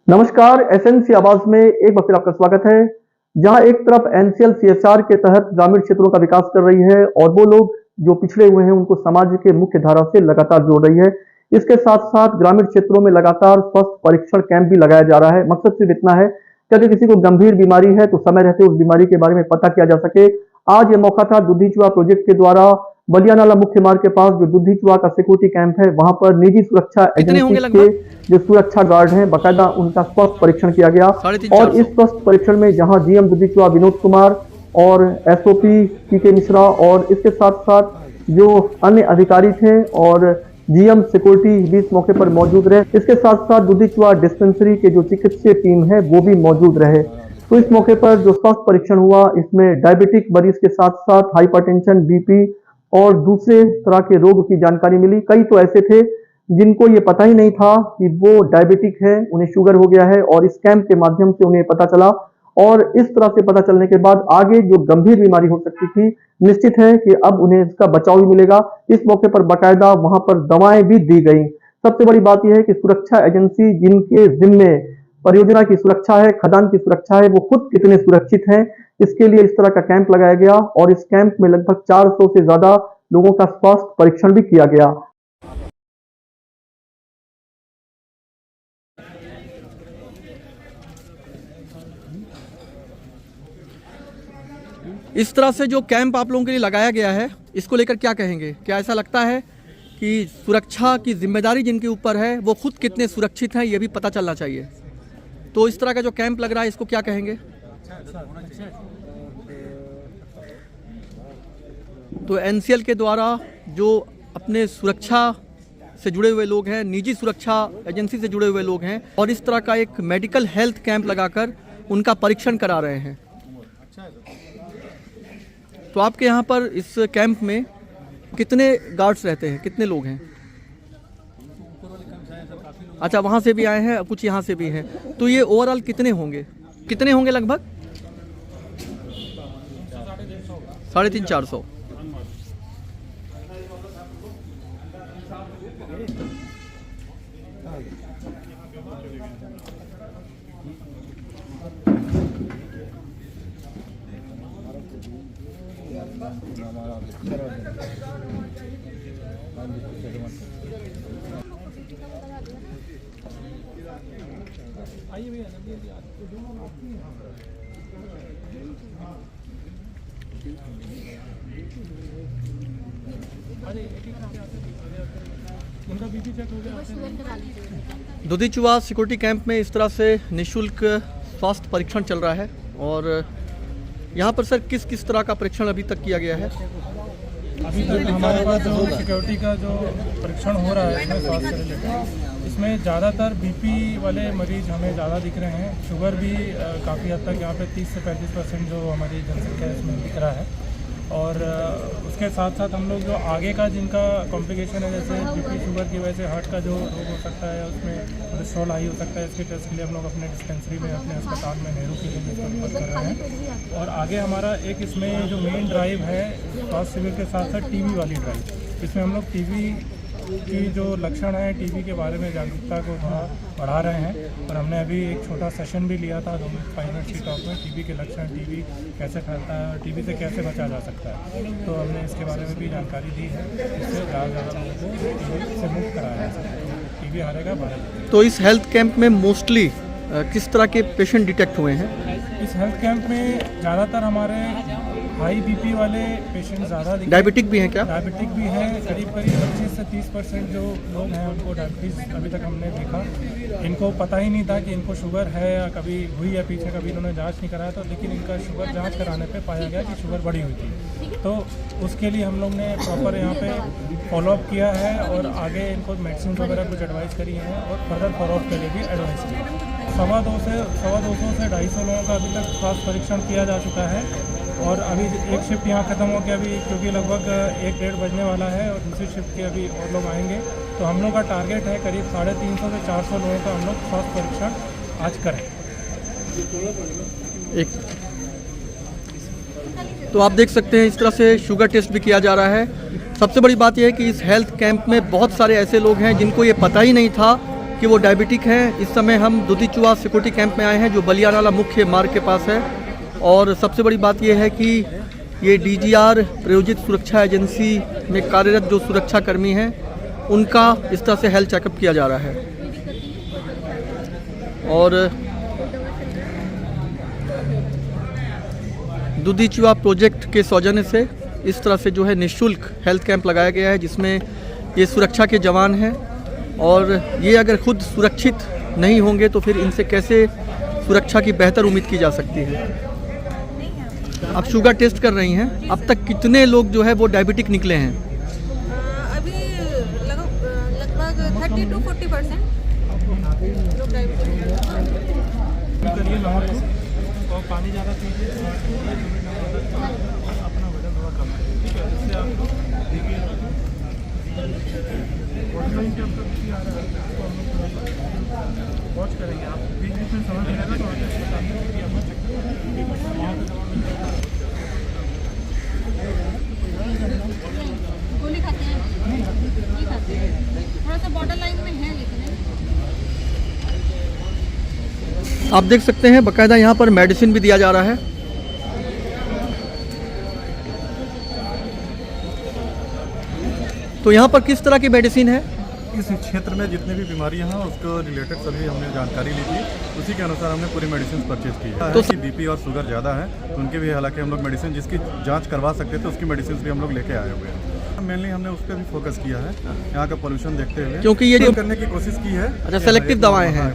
नमस्कार, एसएनसी आवाज में एक बार फिर आपका स्वागत है। जहां एक तरफ एनसीएल सीएसआर के तहत ग्रामीण क्षेत्रों का विकास कर रही है और वो लोग जो पिछड़े हुए हैं उनको समाज के मुख्य धारा से लगातार जोड़ रही है। इसके साथ साथ ग्रामीण क्षेत्रों में लगातार स्वास्थ्य परीक्षण कैंप भी लगाया जा रहा है। मकसद सिर्फ इतना है कि अगर किसी को गंभीर बीमारी है तो समय रहते उस बीमारी के बारे में पता किया जा सके। आज ये मौका था दुधी-चुहा प्रोजेक्ट के द्वारा बलिया नाला मुख्य मार्ग के पास जो दुधी-चुहा का सिक्योरिटी कैंप है, वहां पर निजी सुरक्षा एजेंसी के जो सुरक्षा गार्ड हैं, बाकायदा उनका स्वास्थ्य परीक्षण किया गया। और इस स्वास्थ्य परीक्षण में जहां जीएम दुधी-चुहा विनोद कुमार और एसओपी पीके मिश्रा और इसके साथ साथ जो अन्य अधिकारी थे और जीएम सिक्योरिटी भी इस मौके पर मौजूद रहे। इसके साथ साथ दुधी-चुहा डिस्पेंसरी के जो चिकित्सीय टीम है वो भी मौजूद रहे। तो इस मौके पर जो स्वास्थ्य परीक्षण हुआ, इसमें डायबिटिक मरीज के साथ साथ हाइपरटेंशन, बीपी और दूसरे तरह के रोग की जानकारी मिली। कई तो ऐसे थे जिनको ये पता ही नहीं था कि वो डायबिटिक है, उन्हें शुगर हो गया है और इस कैंप के माध्यम से उन्हें पता चला। और इस तरह से पता चलने के बाद आगे जो गंभीर बीमारी हो सकती थी, निश्चित है कि अब उन्हें इसका बचाव भी मिलेगा। इस मौके पर बाकायदा वहां पर दवाएं भी दी गई। सबसे बड़ी बात यह है कि सुरक्षा एजेंसी जिनके जिम्मे परियोजना की सुरक्षा है, खदान की सुरक्षा है, वो खुद कितने सुरक्षित हैं, इसके लिए इस तरह का कैंप लगाया गया और इस कैंप में लगभग 400 से ज्यादा लोगों का स्वास्थ्य परीक्षण भी किया गया। इस तरह से जो कैंप आप लोगों के लिए लगाया गया है, इसको लेकर क्या कहेंगे? क्या ऐसा लगता है कि सुरक्षा की जिम्मेदारी जिनके ऊपर है वो खुद कितने सुरक्षित हैं ये भी पता चलना चाहिए? तो इस तरह का जो कैंप लग रहा है इसको क्या कहेंगे? तो एनसीएल के द्वारा जो अपने सुरक्षा से जुड़े हुए लोग हैं, निजी सुरक्षा एजेंसी से जुड़े हुए लोग हैं और इस तरह का एक मेडिकल हेल्थ कैंप लगाकर उनका परीक्षण करा रहे हैं। तो आपके यहाँ पर इस कैंप में कितने गार्ड्स रहते हैं, कितने लोग हैं? अच्छा, वहाँ से भी आए हैं, कुछ यहाँ से भी हैं। तो ये ओवरऑल कितने होंगे लगभग? 350-400। दुधी-चुहा सिक्योरिटी कैंप में इस तरह से निःशुल्क स्वास्थ्य परीक्षण चल रहा है। और यहाँ पर सर किस किस तरह का परीक्षण अभी तक किया गया है? अभी तक हमारे पास जो सिक्योरिटी का जो परीक्षण हो रहा है इसमें स्वास्थ्य से रिलेटेड, इसमें ज़्यादातर बीपी वाले मरीज हमें ज़्यादा दिख रहे हैं। शुगर भी काफ़ी हद तक यहाँ पे 30 से 35% जो हमारी जनसंख्या है इसमें दिख रहा है। और उसके साथ साथ हम लोग जो आगे का जिनका कॉम्प्लिकेशन है, जैसे बीपी शुगर की वजह से हार्ट का जो रोग हो सकता है, उसमें कोलेस्ट्रॉल हाई हो सकता है, इसके टेस्ट के लिए हम लोग अपने डिस्पेंसरी में, अपने अस्पताल में नेहरू के लिए कर रहे हैं। और आगे हमारा एक इसमें जो मेन ड्राइव है स्वास्थ्य शिविर के साथ साथ टीबी वाली ड्राइव, इसमें हम लोग टीबी की जो लक्षण है, टीबी के बारे में जागरूकता को थोड़ा बढ़ा रहे हैं। और हमने अभी एक छोटा सेशन भी लिया था 2 मिनट की टॉक में, टीबी के लक्षण, टीबी कैसे फैलता है और टीबी से कैसे बचा जा सकता है। तो हमने इसके बारे में भी जानकारी दी है, इससे ज़्यादा लोगों को टीबी से मुक्त कराया जा सकता है। टीबी हारेगा भारत। तो इस हेल्थ कैंप में मोस्टली किस तरह के पेशेंट डिटेक्ट हुए हैं? इस हेल्थ कैंप में ज़्यादातर हमारे हाई बीपी वाले पेशेंट ज़्यादा। डायबिटिक भी हैं क्या? डायबिटिक भी हैं, करीब 25 से 30% जो लोग हैं उनको डायबिटीज़ अभी तक हमने देखा। इनको पता ही नहीं था कि इनको शुगर है या कभी हुई या पीछे कभी इन्होंने जांच नहीं कराया, तो लेकिन इनका शुगर जांच कराने पे पाया गया कि शुगर बढ़ी हुई थी। तो उसके लिए हम लोग ने प्रॉपर यहाँ पे फॉलोअप किया है और आगे इनको मेडिसिन वगैरह कुछ एडवाइस करी है और फर्दर फॉलोअप के लिए भी एडवाइस की। 250 से 250 लोगों का अभी तक स्वास्थ्य परीक्षण किया जा चुका है। और अभी एक शिफ्ट यहाँ ख़त्म हो गया अभी, क्योंकि लगभग 1-1:30 बजने वाला है और दूसरी शिफ्ट के अभी और लोग आएंगे। तो हम लोग का टारगेट है करीब 350 से 400 लोगों का हम लोग स्वास्थ्य परीक्षण आज करें। तो आप देख सकते हैं इस तरह से शुगर टेस्ट भी किया जा रहा है। सबसे बड़ी बात यह है कि इस हेल्थ कैंप में बहुत सारे ऐसे लोग हैं जिनको ये पता ही नहीं था कि वो डायबिटिक हैं। इस समय हम दुधीचुआ सिक्योरिटी कैंप में आए हैं जो बलियानाला मुख्य मार्ग के पास है। और सबसे बड़ी बात यह है कि ये DGR प्रायोजित सुरक्षा एजेंसी में कार्यरत जो सुरक्षा कर्मी हैं उनका इस तरह से हेल्थ चेकअप किया जा रहा है। और दुधीचुआ प्रोजेक्ट के सौजन्य से इस तरह से जो है निःशुल्क हेल्थ कैंप लगाया गया है, जिसमें ये सुरक्षा के जवान हैं। और ये अगर खुद सुरक्षित नहीं होंगे तो फिर इनसे कैसे सुरक्षा की बेहतर उम्मीद की जा सकती है। आप शुगर टेस्ट कर रही हैं, अब तक कितने लोग जो है वो डायबिटिक निकले हैं? अभी लगभग 30 to 40% लोग डायबिटिक करिए नमक को और पानी ज़्यादा पीजिए अपना वजन थोड़ा कम है, ठीक है। जिससे आप देखिए ऑनलाइन के आपका किसी आ रहा है तो हम लोग थोड़ा वॉच करेंगे। आप बीच बीच में समझ मिलेगा तो आगे बताते हैं कि आपका चेक वहाँ पर दवा मिल जाएगा। गोली खाते हैं? नहीं खाते हैं, थोड़ा सा बॉर्डर लाइन में है लेकिन आप देख सकते हैं बाकायदा यहाँ पर मेडिसिन भी दिया जा रहा है। तो यहाँ पर किस तरह की मेडिसिन है? इस क्षेत्र में जितने भी बीमारियां हैं उसको रिलेटेड सभी हमने जानकारी ली थी, उसी के अनुसार हमने पूरी मेडिसिन परचेज की है। तो BP और शुगर ज़्यादा है तो उनके भी हालांकि हम लोग मेडिसिन जिसकी जांच करवा सकते थे उसकी मेडिसिन भी हम लोग लेके आए हुए हैं। मेनली हमने उस पर भी फोकस किया है, यहाँ का पोल्यूशन देखते हुए, क्योंकि ये जो करने की कोशिश की है। अच्छा, सेलेक्टिव दवाएं हैं।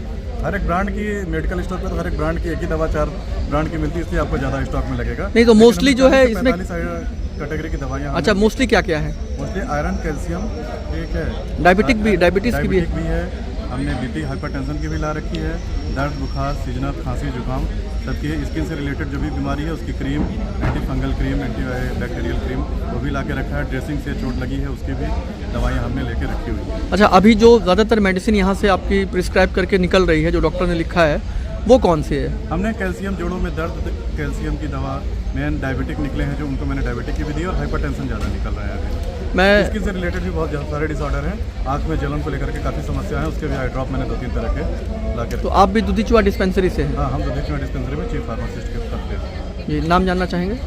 हर एक ब्रांड की मेडिकल स्टोर पर हर एक ब्रांड की एक ही दवा 4 ब्रांड की मिलती है, इसलिए आपको ज़्यादा स्टॉक में लगेगा। नहीं तो मोस्टली जो है इसमें 45 कैटेगरी की दवाइयाँ। अच्छा, मोस्टली क्या क्या है? मोस्टली आयरन, कैल्शियम, ठीक है, डायबिटीज़ की भी है। हमने BP हाइपरटेंशन की भी ला रखी है, दर्द, बुखार, सीजनल खांसी, जुकाम सबकी है। स्किन से रिलेटेड जो भी बीमारी है उसकी cream, anti fungal cream, anti bacterial cream वो भी ला के रखा है। ड्रेसिंग से चोट लगी है उसकी भी दवाइयाँ हमने लेके रखी हुई है। अच्छा, अभी जो ज़्यादातर मेडिसिन यहाँ से आपकी प्रिस्क्राइब करके निकल रही है जो डॉक्टर ने लिखा है वो कौन सी है? हमने कैल्शियम, जोड़ों में दर्द, कैल्शियम की दवा, मेन डायबिटिक निकले हैं जो उनको मैंने डायबिटिक की भी दी, और हाइपरटेंशन ज़्यादा निकल रहा है अभी। मैं स्किन से रिलेटेड भी बहुत सारे डिसऑर्डर हैं, आँख में जलन को लेकर के काफ़ी समस्या है, उसके भी आई ड्रॉप मैंने 2-3 तरह के ला के। तो आप भी दुधीचुआ डिस्पेंसरी से हैं? हाँ, हम दुधीचुआ डिस्पेंसरी में चीफ फार्मासिस्ट के करते हैं। ये नाम जानना चाहेंगे?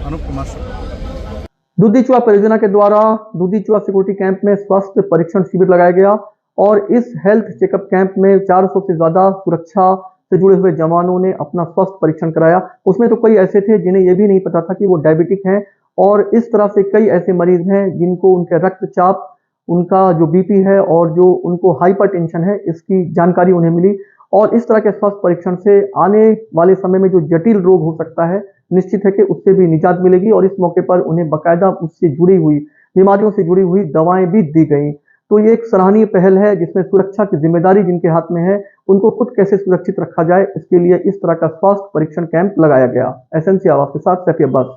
अनूप कुमार शुक्ला। दुधीचुआ परियोजना के द्वारा दुधीचुआ सिक्योरिटी कैंप में स्वास्थ्य परीक्षण शिविर लगाया गया और इस हेल्थ चेकअप कैंप में 400 से ज्यादा सुरक्षा से जुड़े हुए जवानों ने अपना स्वास्थ्य परीक्षण कराया। उसमें तो कई ऐसे थे जिन्हें यह भी नहीं पता था कि वो डायबिटिक हैं, और इस तरह से कई ऐसे मरीज हैं जिनको उनके रक्तचाप, उनका जो BP है और जो उनको हाइपरटेंशन है, इसकी जानकारी उन्हें मिली। और इस तरह के स्वास्थ्य परीक्षण से आने वाले समय में जो जटिल रोग हो सकता है निश्चित है कि उससे भी निजात मिलेगी, और इस मौके पर उन्हें बाकायदा उससे जुड़ी हुई बीमारियों से जुड़ी हुई दवाएं भी दी गई। तो ये एक सराहनीय पहल है जिसमें सुरक्षा की जिम्मेदारी जिनके हाथ में है उनको खुद कैसे सुरक्षित रखा जाए, इसके लिए इस तरह का स्वास्थ्य परीक्षण कैंप लगाया गया। SNC आवाज के साथ सैफी अब्बास।